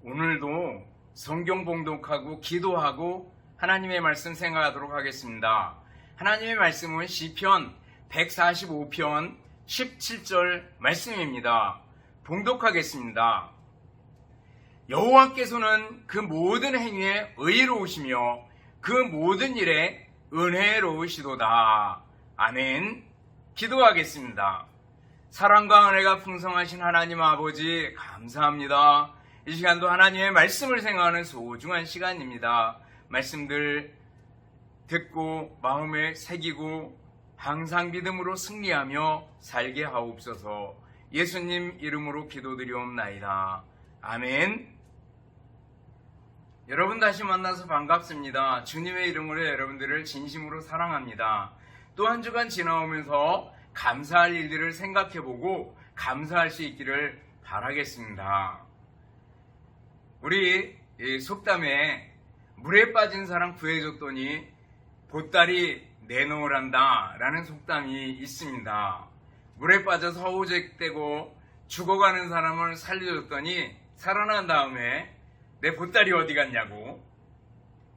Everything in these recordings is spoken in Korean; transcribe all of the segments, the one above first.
오늘도 성경 봉독하고 기도하고 하나님의 말씀 생각하도록 하겠습니다. 하나님의 말씀은 시편 145편 17절 말씀입니다. 봉독하겠습니다. 여호와께서는 그 모든 행위에 의로우시며 그 모든 일에 은혜로우시도다. 아멘. 기도하겠습니다. 사랑과 은혜가 풍성하신 하나님 아버지 감사합니다. 이 시간도 하나님의 말씀을 생각하는 소중한 시간입니다. 말씀들 듣고 마음에 새기고 항상 믿음으로 승리하며 살게 하옵소서. 예수님 이름으로 기도드리옵나이다. 아멘. 여러분 다시 만나서 반갑습니다. 주님의 이름으로 여러분들을 진심으로 사랑합니다. 또 한 주간 지나오면서 감사할 일들을 생각해보고 감사할 수 있기를 바라겠습니다. 우리 속담에 물에 빠진 사람 구해줬더니 보따리 내놓으란다 라는 속담이 있습니다. 물에 빠져서 허우적대고 죽어가는 사람을 살려줬더니 살아난 다음에 내 보따리 어디 갔냐고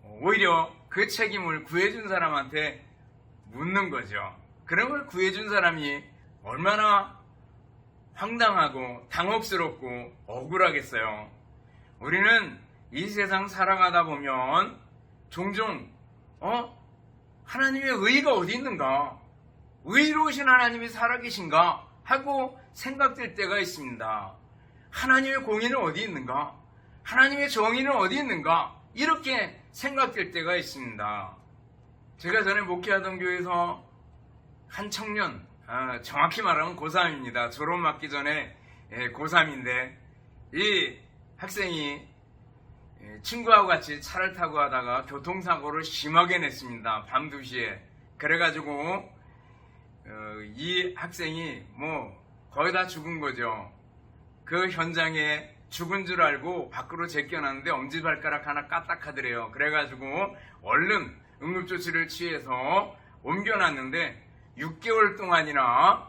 오히려 그 책임을 구해준 사람한테 묻는 거죠. 그런 걸 구해준 사람이 얼마나 황당하고 당혹스럽고 억울하겠어요. 우리는 이 세상 살아가다 보면 종종 하나님의 의의가 어디 있는가? 의로우신 하나님이 살아계신가? 하고 생각될 때가 있습니다. 하나님의 공의는 어디 있는가? 하나님의 정의는 어디 있는가? 이렇게 생각될 때가 있습니다. 제가 전에 목회하던 교회에서 한 청년, 정확히 말하면 고3입니다. 졸업 맞기 전에 고3인데 이 학생이 친구하고 같이 차를 타고 하다가 교통사고를 심하게 냈습니다. 밤 2시에. 그래가지고 이 학생이 거의 다 죽은 거죠. 그 현장에 죽은 줄 알고 밖으로 제껴놨는데 엄지발가락 하나 까딱하더래요. 그래가지고 얼른 응급조치를 취해서 옮겨놨는데 6개월 동안이나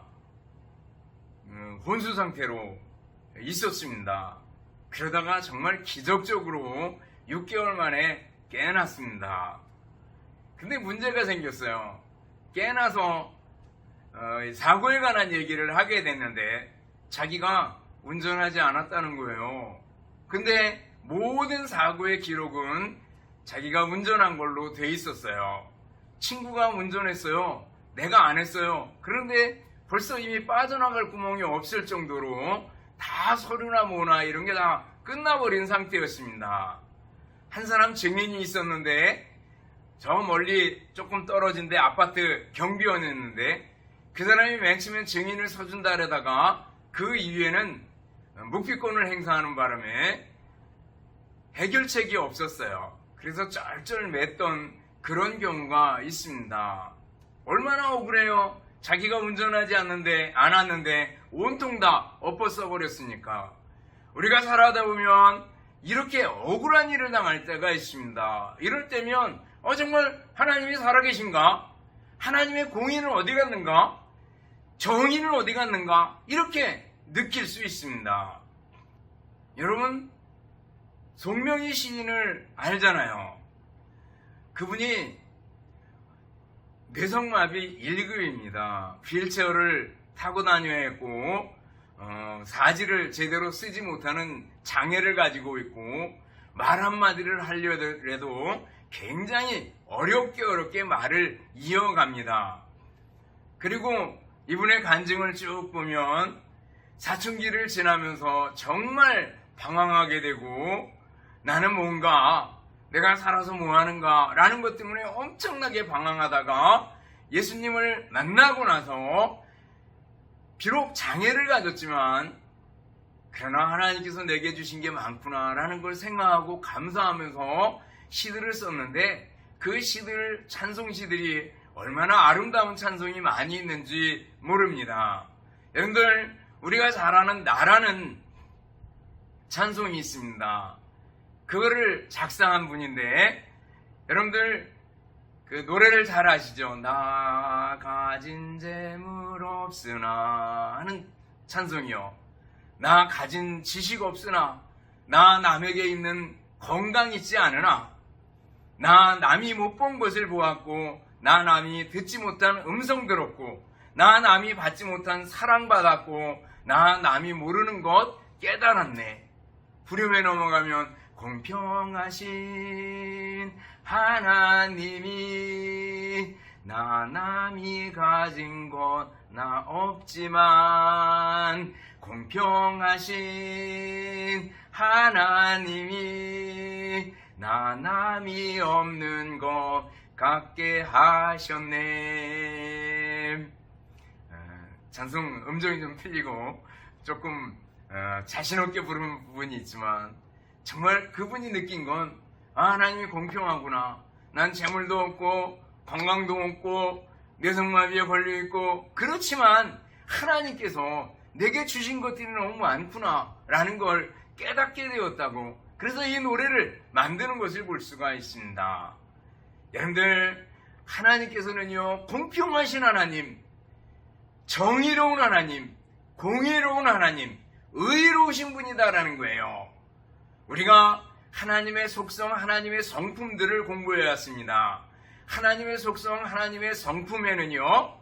혼수 상태로 있었습니다. 그러다가 정말 기적적으로 6개월 만에 깨어났습니다. 근데 문제가 생겼어요. 깨어나서 사고에 관한 얘기를 하게 됐는데 자기가 운전하지 않았다는 거예요. 근데 모든 사고의 기록은 자기가 운전한 걸로 돼 있었어요. 친구가 운전했어요. 내가 안 했어요. 그런데 벌써 이미 빠져나갈 구멍이 없을 정도로 다 서류나 뭐나 이런 게 다 끝나버린 상태였습니다. 한 사람 증인이 있었는데 저 멀리 조금 떨어진 데 아파트 경비원이었는데 그 사람이 맨 처음엔 증인을 서준다 하다가 그 이후에는 묵비권을 행사하는 바람에 해결책이 없었어요. 그래서 쩔쩔맸던 그런 경우가 있습니다. 얼마나 억울해요. 자기가 운전하지 않았는데 온통 다 엎어 써버렸으니까. 우리가 살아다 보면 이렇게 억울한 일을 당할 때가 있습니다. 이럴 때면 정말 하나님이 살아계신가? 하나님의 공의는 어디 갔는가? 정의는 어디 갔는가? 이렇게 느낄 수 있습니다. 여러분, 송명희 시인을 알잖아요. 그분이 뇌성마비 1급입니다. 휠체어를 타고 다녀야 했고 사지를 제대로 쓰지 못하는 장애를 가지고 있고 말 한마디를 하려도 굉장히 어렵게 말을 이어갑니다. 그리고 이분의 간증을 쭉 보면 사춘기를 지나면서 정말 방황하게 되고 나는 뭔가 내가 살아서 뭐하는가 라는 것 때문에 엄청나게 방황하다가 예수님을 만나고 나서 비록 장애를 가졌지만 그러나 하나님께서 내게 주신 게 많구나 라는 걸 생각하고 감사하면서 시들을 썼는데 그 시들, 찬송시들이 얼마나 아름다운 찬송이 많이 있는지 모릅니다. 여러분들, 우리가 잘 아는 나라는 찬송이 있습니다. 그거를 작사한 분인데 여러분들 그 노래를 잘 아시죠? 나 가진 재물 없으나 하는 찬송이요. 나 가진 지식 없으나 나 남에게 있는 건강 있지 않으나 나 남이 못 본 것을 보았고 나 남이 듣지 못한 음성 들었고 나 남이 받지 못한 사랑 받았고 나 남이 모르는 것 깨달았네. 부름에 넘어가면 공평하신 하나님이 나 남이 가진 것 나 없지만 공평하신 하나님이 나 남이 없는 것 같게 하셨네. 찬송 음정이 좀 틀리고 조금 자신 없게 부르는 부분이 있지만 정말 그분이 느낀 건 하나님이 공평하구나. 난 재물도 없고 건강도 없고 뇌성마비에 걸려있고 그렇지만 하나님께서 내게 주신 것들이 너무 많구나 라는 걸 깨닫게 되었다고. 그래서 이 노래를 만드는 것을 볼 수가 있습니다. 여러분들, 하나님께서는요 공평하신 하나님, 정의로운 하나님, 공의로운 하나님, 의로우신 분이다라는 거예요. 우리가 하나님의 속성, 하나님의 성품들을 공부해 왔습니다. 하나님의 속성, 하나님의 성품에는요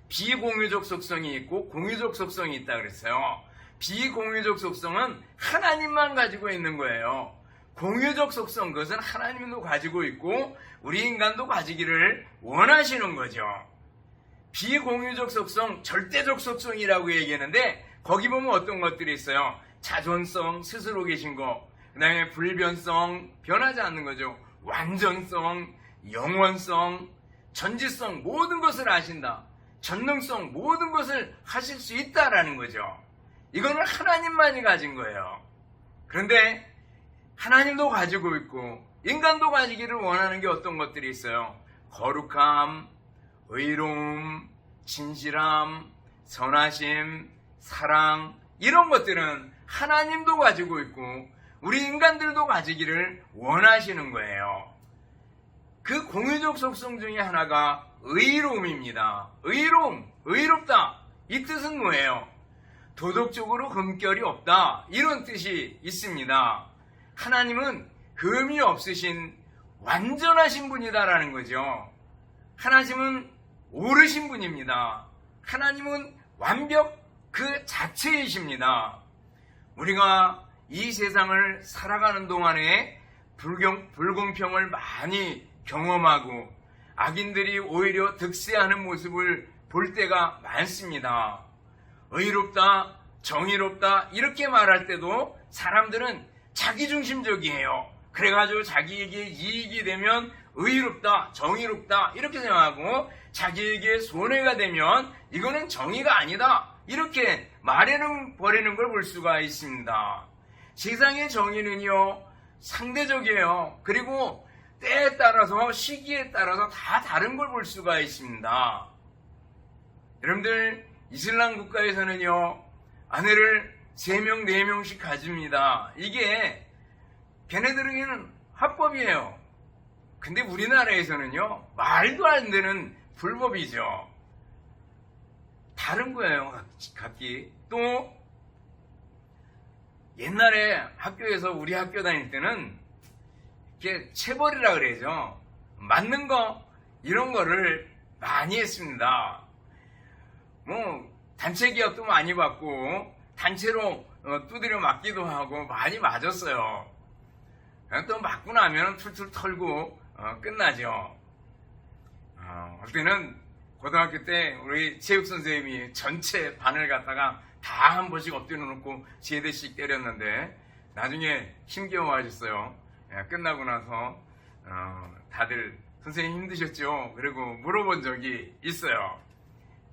비공유적 속성이 있고 공유적 속성이 있다 그랬어요. 비공유적 속성은 하나님만 가지고 있는 거예요. 공유적 속성, 그것은 하나님도 가지고 있고 우리 인간도 가지기를 원하시는 거죠. 비공유적 속성, 절대적 속성이라고 얘기하는데 거기 보면 어떤 것들이 있어요. 자존성, 스스로 계신 거, 그 다음에 불변성, 변하지 않는 거죠. 완전성, 영원성, 전지성, 모든 것을 아신다. 전능성, 모든 것을 하실 수 있다라는 거죠. 이거는 하나님만이 가진 거예요. 그런데 하나님도 가지고 있고 인간도 가지기를 원하는 게 어떤 것들이 있어요. 거룩함, 의로움, 진실함, 선하심, 사랑, 이런 것들은 하나님도 가지고 있고 우리 인간들도 가지기를 원하시는 거예요. 그 공유적 속성 중에 하나가 의로움입니다. 의로움, 의롭다. 이 뜻은 뭐예요? 도덕적으로 흠결이 없다. 이런 뜻이 있습니다. 하나님은 흠이 없으신 완전하신 분이다라는 거죠. 하나님은 오르신 분입니다. 하나님은 완벽 그 자체이십니다. 우리가 이 세상을 살아가는 동안에 불공평을 많이 경험하고 악인들이 오히려 득세하는 모습을 볼 때가 많습니다. 의롭다, 정의롭다 이렇게 말할 때도 사람들은 자기중심적이에요. 그래가지고 자기에게 이익이 되면 의롭다, 정의롭다 이렇게 생각하고 자기에게 손해가 되면 이거는 정의가 아니다 이렇게 말해버리는 걸 볼 수가 있습니다. 세상의 정의는요 상대적이에요. 그리고 때에 따라서 시기에 따라서 다 다른 걸 볼 수가 있습니다. 여러분들 이슬람 국가에서는요 아내를 3명, 4명씩 가집니다. 이게 걔네들에게는 합법이에요. 근데 우리나라에서는요 말도 안 되는 불법이죠. 다른 거예요 각기. 또 옛날에 학교에서 우리 학교 다닐 때는 이렇게 체벌이라 그래죠. 맞는 거 이런 거를 많이 했습니다. 뭐 단체 기업도 많이 받고 단체로 두드려 맞기도 하고 많이 맞았어요. 또 맞고 나면 툴툴 털고 끝나죠. 그때는 고등학교 때 우리 체육 선생님이 전체 반을 갖다가 다 한 번씩 엎드려 놓고 3대씩 때렸는데 나중에 힘겨워 하셨어요. 끝나고 나서 다들 선생님 힘드셨죠? 그리고 물어본 적이 있어요.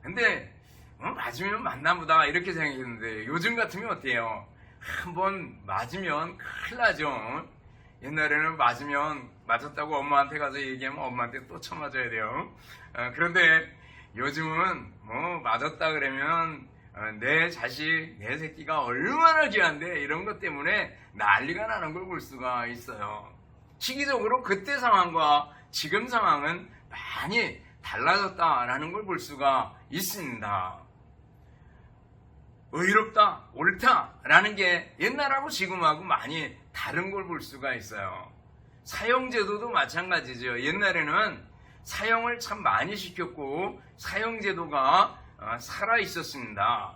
근데 맞으면 맞나 보다 이렇게 생각했는데 요즘 같으면 어때요? 한번 맞으면 큰일 나죠. 옛날에는 맞으면 맞았다고 엄마한테 가서 얘기하면 엄마한테 또 쳐맞아야 돼요. 그런데 요즘은 뭐 맞았다 그러면 내 자식, 내 새끼가 얼마나 귀한데 이런 것 때문에 난리가 나는 걸 볼 수가 있어요. 시기적으로 그때 상황과 지금 상황은 많이 달라졌다라는 걸 볼 수가 있습니다. 의롭다, 옳다라는 게 옛날하고 지금하고 많이 다른 걸 볼 수가 있어요. 사형제도도 마찬가지죠. 옛날에는 사형을 참 많이 시켰고 사형제도가 살아 있었습니다.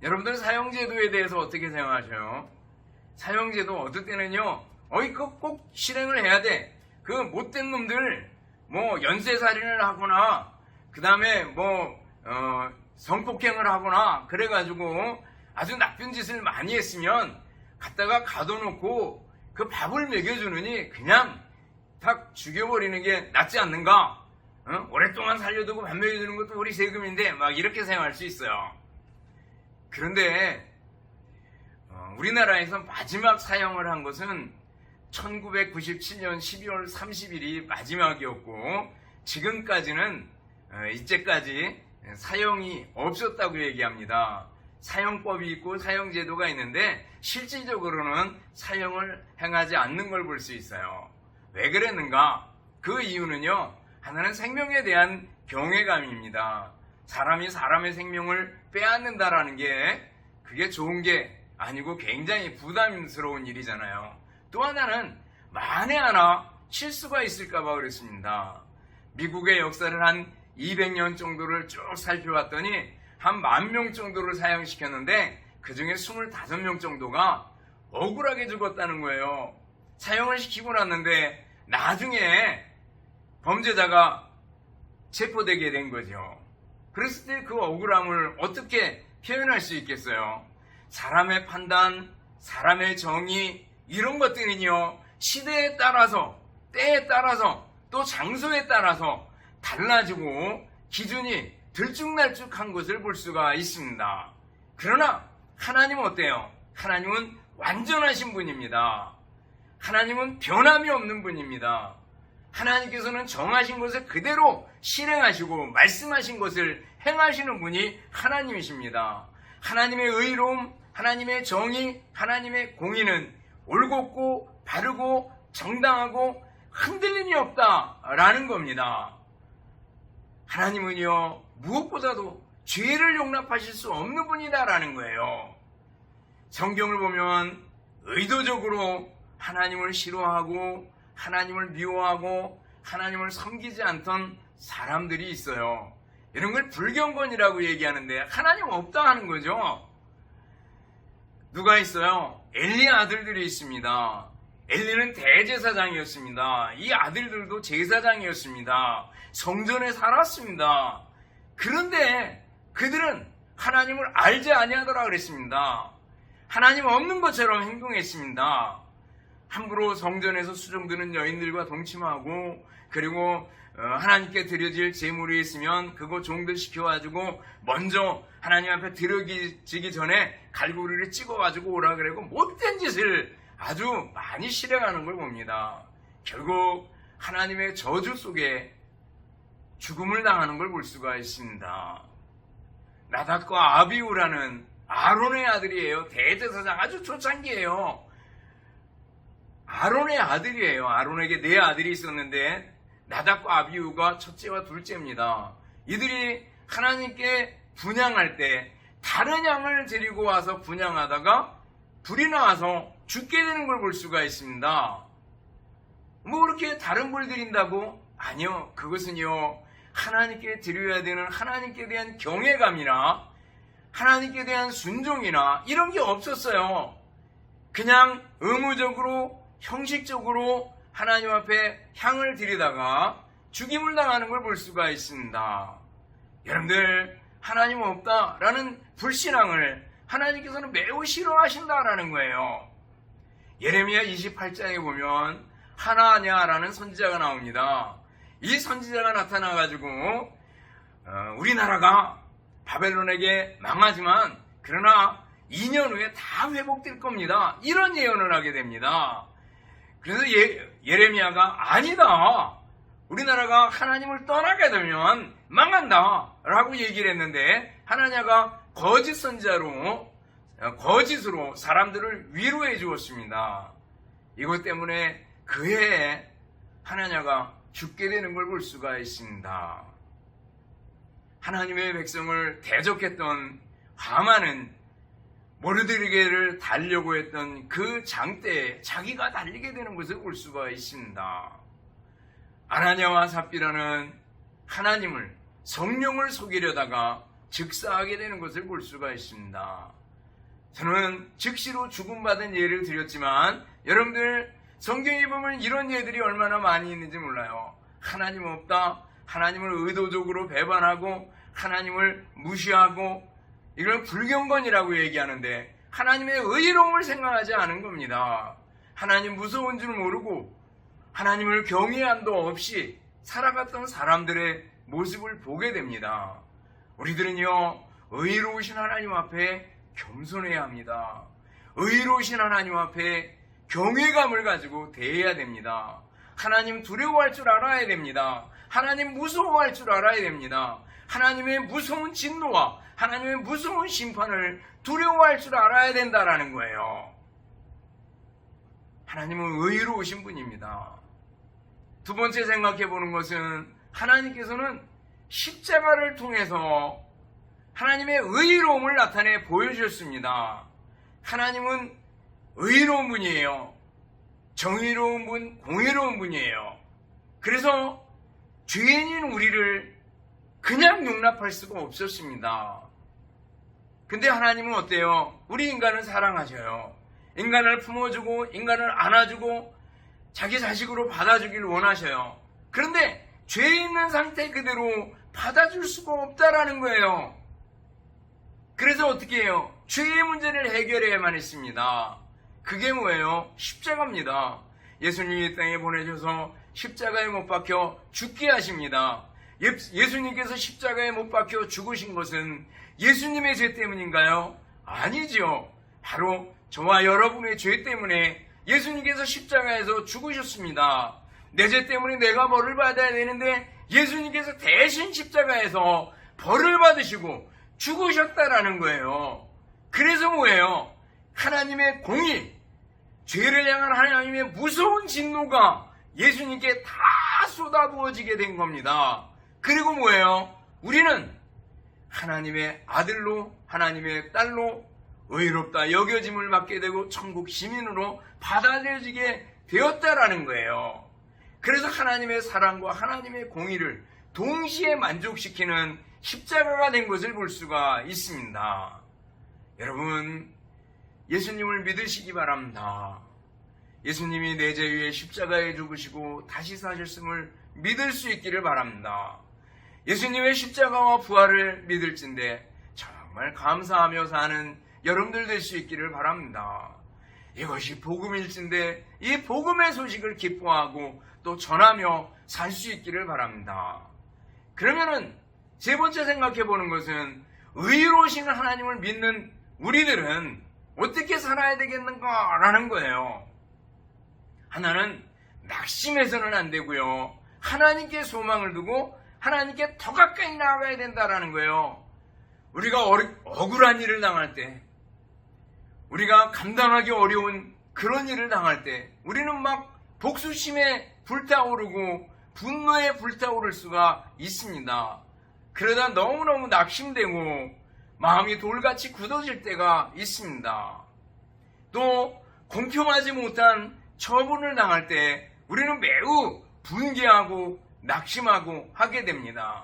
여러분들 사형제도에 대해서 어떻게 생각하셔요? 사형제도 어떨 때는요, 그거 꼭 실행을 해야 돼. 그 못된 놈들, 연쇄살인을 하거나, 그 다음에 성폭행을 하거나, 그래가지고 아주 나쁜 짓을 많이 했으면 갖다가 가둬놓고 그 밥을 먹여주느니 그냥 딱 죽여버리는 게 낫지 않는가? 오랫동안 살려두고 밥 먹여주는 것도 우리 세금인데, 막 이렇게 생각할 수 있어요. 그런데, 우리나라에서 마지막 사형을 한 것은 1997년 12월 30일이 마지막이었고, 지금까지는, 이제까지 사형이 없었다고 얘기합니다. 사형법이 있고 사형제도가 있는데, 실질적으로는 사형을 행하지 않는 걸 볼 수 있어요. 왜 그랬는가? 그 이유는요, 하나는 생명에 대한 경외감입니다. 사람이 사람의 생명을 빼앗는다라는 게 그게 좋은 게 아니고 굉장히 부담스러운 일이잖아요. 또 하나는 만에 하나 실수가 있을까봐 그랬습니다. 미국의 역사를 한 200년 정도를 쭉 살펴봤더니 한 10,000명 정도를 사형시켰는데 그 중에 25명 정도가 억울하게 죽었다는 거예요. 사형을 시키고 났는데 나중에 범죄자가 체포되게 된 거죠. 그랬을 때 그 억울함을 어떻게 표현할 수 있겠어요? 사람의 판단, 사람의 정의, 이런 것들은요, 시대에 따라서, 때에 따라서, 또 장소에 따라서 달라지고 기준이 들쭉날쭉한 것을 볼 수가 있습니다. 그러나 하나님은 어때요? 하나님은 완전하신 분입니다. 하나님은 변함이 없는 분입니다. 하나님께서는 정하신 것을 그대로 실행하시고 말씀하신 것을 행하시는 분이 하나님이십니다. 하나님의 의로움, 하나님의 정의, 하나님의 공의는 올곧고 바르고 정당하고 흔들림이 없다라는 겁니다. 하나님은요, 무엇보다도 죄를 용납하실 수 없는 분이다라는 거예요. 성경을 보면 의도적으로 하나님을 싫어하고 하나님을 미워하고 하나님을 섬기지 않던 사람들이 있어요. 이런 걸 불경건이라고 얘기하는데 하나님 없다 하는 거죠. 누가 있어요? 엘리의 아들들이 있습니다. 엘리는 대제사장이었습니다. 이 아들들도 제사장이었습니다. 성전에 살았습니다. 그런데 그들은 하나님을 알지 아니하더라 그랬습니다. 하나님 없는 것처럼 행동했습니다. 함부로 성전에서 수종드는 여인들과 동침하고, 그리고 하나님께 드려질 제물이 있으면 그거 종들 시켜가지고 먼저 하나님 앞에 드려지기 전에 갈고리를 찍어가지고 오라 그러고 못된 짓을 아주 많이 실행하는 걸 봅니다. 결국 하나님의 저주 속에 죽음을 당하는 걸 볼 수가 있습니다. 나답과 아비후라는 아론의 아들이에요. 대제사장, 아주 초창기예요. 아론의 아들이에요. 아론에게 4아들이 있었는데 나답과 아비후가 첫째와 둘째입니다. 이들이 하나님께 분향할 때 다른 양을 데리고 와서 분향하다가 불이 나와서 죽게 되는 걸 볼 수가 있습니다. 뭐 그렇게 다른 걸 드린다고? 아니요. 그것은요, 하나님께 드려야 되는 하나님께 대한 경외감이나 하나님께 대한 순종이나 이런 게 없었어요. 그냥 의무적으로 형식적으로 하나님 앞에 향을 드리다가 죽임을 당하는 걸 볼 수가 있습니다. 여러분들, 하나님 없다라는 불신앙을 하나님께서는 매우 싫어하신다라는 거예요. 예레미야 28장에 보면 하나냐라는 선지자가 나옵니다. 이 선지자가 나타나가지고 우리나라가 바벨론에게 망하지만 그러나 2년 후에 다 회복될 겁니다. 이런 예언을 하게 됩니다. 그래서 예레미야가 아니다. 우리나라가 하나님을 떠나게 되면 망한다 라고 얘기를 했는데 하나냐가 거짓 선지자로 거짓으로 사람들을 위로해 주었습니다. 이것 때문에 그 해에 하나냐가 죽게 되는 걸 볼 수가 있습니다. 하나님의 백성을 대적했던 하만은 모르드게를 달려고 했던 그 장대에 자기가 달리게 되는 것을 볼 수가 있습니다. 아나니아와 삽비라는 하나님을, 성령을 속이려다가 즉사하게 되는 것을 볼 수가 있습니다. 저는 즉시로 죽음받은 예를 드렸지만 여러분들 성경에 보면 이런 예들이 얼마나 많이 있는지 몰라요. 하나님 없다, 하나님을 의도적으로 배반하고 하나님을 무시하고, 이걸 불경건이라고 얘기하는데 하나님의 의로움을 생각하지 않은 겁니다. 하나님 무서운 줄 모르고 하나님을 경외함도 없이 살아갔던 사람들의 모습을 보게 됩니다. 우리들은요, 의로우신 하나님 앞에 겸손해야 합니다. 의로우신 하나님 앞에 경외감을 가지고 대해야 됩니다. 하나님 두려워할 줄 알아야 됩니다. 하나님 무서워할 줄 알아야 됩니다. 하나님의 무서운 진노와 하나님의 무서운 심판을 두려워할 줄 알아야 된다라는 거예요. 하나님은 의로우신 분입니다. 두 번째 생각해 보는 것은 하나님께서는 십자가를 통해서 하나님의 의로움을 나타내 보여주셨습니다. 하나님은 의로운 분이에요. 정의로운 분, 공의로운 분이에요. 그래서 죄인인 우리를 그냥 용납할 수가 없었습니다. 근데 하나님은 어때요? 우리 인간을 사랑하셔요. 인간을 품어주고 인간을 안아주고 자기 자식으로 받아주길 원하셔요. 그런데 죄 있는 상태 그대로 받아줄 수가 없다라는 거예요. 그래서 어떻게 해요? 죄의 문제를 해결해야만 했습니다. 그게 뭐예요? 십자가입니다. 예수님이 이 땅에 보내셔서 십자가에 못 박혀 죽게 하십니다. 예수님께서 십자가에 못 박혀 죽으신 것은 예수님의 죄 때문인가요? 아니지요. 바로 저와 여러분의 죄 때문에 예수님께서 십자가에서 죽으셨습니다. 내 죄 때문에 내가 벌을 받아야 되는데 예수님께서 대신 십자가에서 벌을 받으시고 죽으셨다라는 거예요. 그래서 뭐예요? 하나님의 공의, 죄를 향한 하나님의 무서운 진노가 예수님께 다 쏟아부어지게 된 겁니다. 그리고 뭐예요? 우리는 하나님의 아들로, 하나님의 딸로 의롭다 여겨짐을 받게 되고 천국 시민으로 받아들여지게 되었다라는 거예요. 그래서 하나님의 사랑과 하나님의 공의를 동시에 만족시키는 십자가가 된 것을 볼 수가 있습니다. 여러분, 예수님을 믿으시기 바랍니다. 예수님이 내 죄 위에 십자가에 죽으시고 다시 사셨음을 믿을 수 있기를 바랍니다. 예수님의 십자가와 부활을 믿을진데 정말 감사하며 사는 여러분들 될 수 있기를 바랍니다. 이것이 복음일진데 이 복음의 소식을 기뻐하고 또 전하며 살 수 있기를 바랍니다. 그러면은 세 번째 생각해 보는 것은 의로우신 하나님을 믿는 우리들은 어떻게 살아야 되겠는가라는 거예요. 하나는 낙심해서는 안 되고요. 하나님께 소망을 두고 하나님께 더 가까이 나아가야 된다라는 거예요. 우리가 억울한 일을 당할 때, 우리가 감당하기 어려운 그런 일을 당할 때 우리는 막 복수심에 불타오르고 분노에 불타오를 수가 있습니다. 그러다 너무너무 낙심되고 마음이 돌같이 굳어질 때가 있습니다. 또 공평하지 못한 처분을 당할 때 우리는 매우 분개하고 낙심하고 하게 됩니다.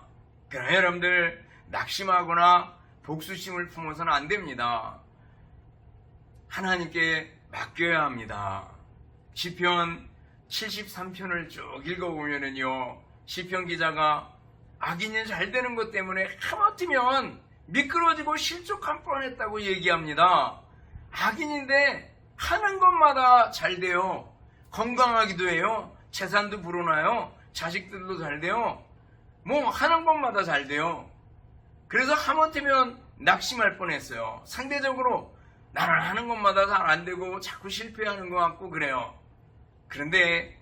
그러나 여러분들, 낙심하거나 복수심을 품어서는 안 됩니다. 하나님께 맡겨야 합니다. 시편 73편을 쭉 읽어보면은요, 시편 기자가 악인이 잘 되는 것 때문에 하마터면 미끄러지고 실족할 뻔했다고 얘기합니다. 악인인데 하는 것마다 잘 돼요. 건강하기도 해요. 재산도 불어나요. 자식들도 잘 돼요. 뭐 하는 것마다 잘 돼요. 그래서 하마터면 낙심할 뻔했어요. 상대적으로 나는 하는 것마다 잘 안 되고 자꾸 실패하는 것 같고 그래요. 그런데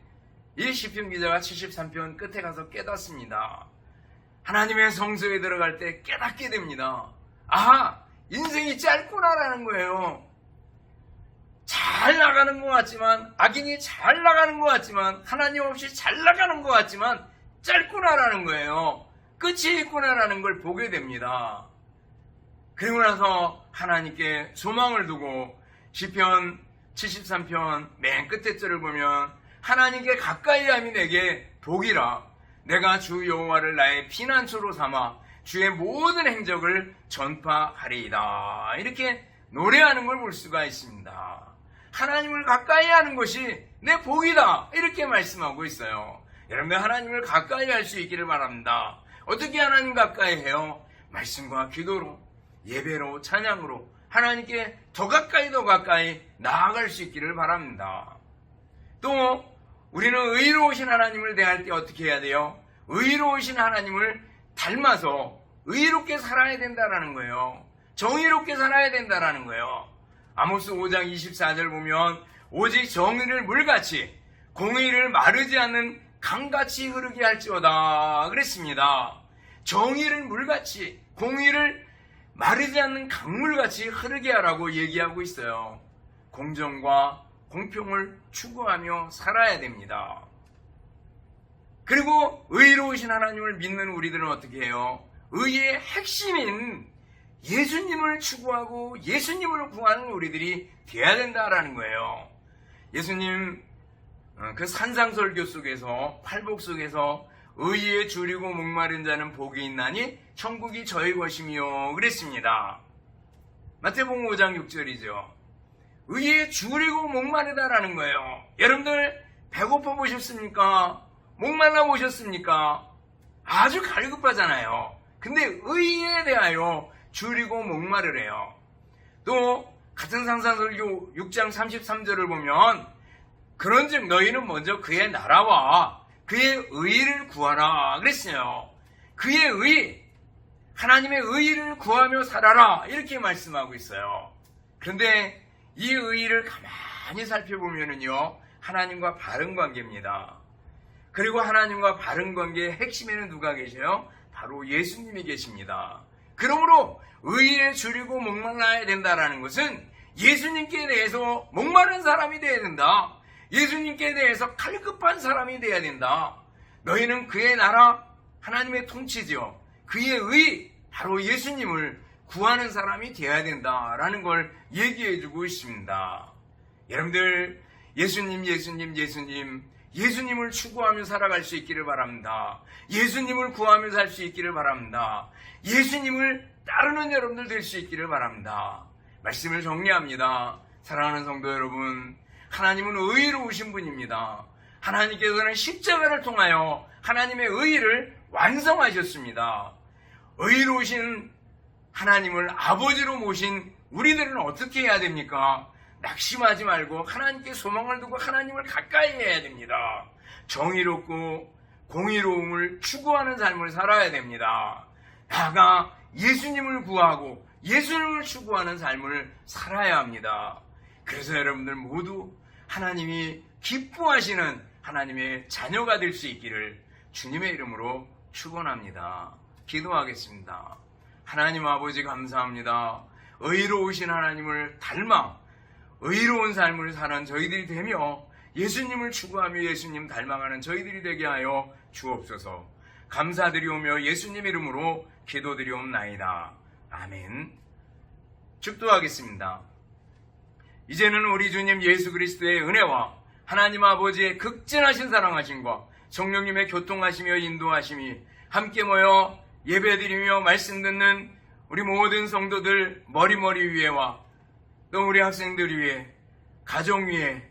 이 시편 기자가 73편 끝에 가서 깨닫습니다. 하나님의 성소에 들어갈 때 깨닫게 됩니다. 아하, 인생이 짧구나라는 거예요. 잘 나가는 것 같지만, 악인이 잘 나가는 것 같지만, 하나님 없이 잘 나가는 것 같지만 짧구나라는 거예요. 끝이 있구나라는 걸 보게 됩니다. 그리고 나서 하나님께 소망을 두고 시편 73편 맨 끝에 절을 보면 하나님께 가까이 함이 내게 복이라 내가 주 여호와를 나의 피난처로 삼아 주의 모든 행적을 전파하리이다. 이렇게 노래하는 걸 볼 수가 있습니다. 하나님을 가까이 하는 것이 내 복이다. 이렇게 말씀하고 있어요. 여러분들 하나님을 가까이 할 수 있기를 바랍니다. 어떻게 하나님 가까이 해요? 말씀과 기도로, 예배로, 찬양으로 하나님께 더 가까이 나아갈 수 있기를 바랍니다. 또 우리는 의로우신 하나님을 대할 때 어떻게 해야 돼요? 의로우신 하나님을 닮아서 의롭게 살아야 된다라는 거예요. 정의롭게 살아야 된다라는 거예요. 아모스 5장 24절 보면 오직 정의를 물같이 공의를 마르지 않는 강같이 흐르게 할지어다 그랬습니다. 정의를 물같이 공의를 마르지 않는 강물같이 흐르게 하라고 얘기하고 있어요. 공정과 공평을 추구하며 살아야 됩니다. 그리고 의로우신 하나님을 믿는 우리들은 어떻게 해요? 의의 핵심인 예수님을 추구하고 예수님을 구하는 우리들이 되어야 된다라는 거예요. 예수님 그 산상설교 속에서 팔복 속에서 의에 줄이고 목마른 자는 복이 있나니 천국이 저희 것이며 그랬습니다. 마태복음 5장 6절이죠. 의에 줄이고 목마르다라는 거예요. 여러분들 배고파 보셨습니까? 목말라 보셨습니까? 아주 갈급하잖아요. 근데 의에 대하여 줄이고 목마르래요. 또 같은 산상설교 6장 33절을 보면 그런즉 너희는 먼저 그의 나라와 그의 의를 구하라 그랬어요. 그의 의, 하나님의 의를 구하며 살아라 이렇게 말씀하고 있어요. 그런데 이 의를 가만히 살펴보면요 하나님과 바른 관계입니다. 그리고 하나님과 바른 관계의 핵심에는 누가 계셔요? 바로 예수님이 계십니다. 그러므로 의에 줄이고 목말라야 된다라는 것은 예수님께 대해서 목마른 사람이 되어야 된다. 예수님께 대해서 갈급한 사람이 되어야 된다. 너희는 그의 나라, 하나님의 통치지요. 그의 의, 바로 예수님을 구하는 사람이 되어야 된다라는 걸 얘기해주고 있습니다. 여러분들 예수님을 추구하며 살아갈 수 있기를 바랍니다. 예수님을 구하며 살 수 있기를 바랍니다. 예수님을 따르는 여러분들 될 수 있기를 바랍니다. 말씀을 정리합니다. 사랑하는 성도 여러분, 하나님은 의로우신 분입니다. 하나님께서는 십자가를 통하여 하나님의 의를 완성하셨습니다. 의로우신 하나님을 아버지로 모신 우리들은 어떻게 해야 됩니까? 낙심하지 말고 하나님께 소망을 두고 하나님을 가까이 해야 됩니다. 정의롭고 공의로움을 추구하는 삶을 살아야 됩니다. 나아가 예수님을 구하고 예수님을 추구하는 삶을 살아야 합니다. 그래서 여러분들 모두 하나님이 기뻐하시는 하나님의 자녀가 될 수 있기를 주님의 이름으로 축원합니다. 기도하겠습니다. 하나님 아버지 감사합니다. 의로우신 하나님을 닮아 의로운 삶을 사는 저희들이 되며 예수님을 추구하며 예수님 닮아가는 저희들이 되게 하여 주옵소서. 감사드리오며 예수님 이름으로 기도드리옵나이다. 아멘. 축도하겠습니다. 이제는 우리 주님 예수 그리스도의 은혜와 하나님 아버지의 극진하신 사랑하심과 성령님의 교통하시며 인도하심이 함께 모여 예배드리며 말씀 듣는 우리 모든 성도들 머리머리 위에와 또 우리 학생들 위에, 가정 위에,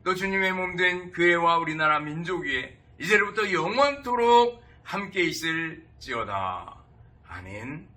또 주님의 몸된 교회와 우리나라 민족 위에 이제부터 영원토록 함께 있을지어다. 아멘.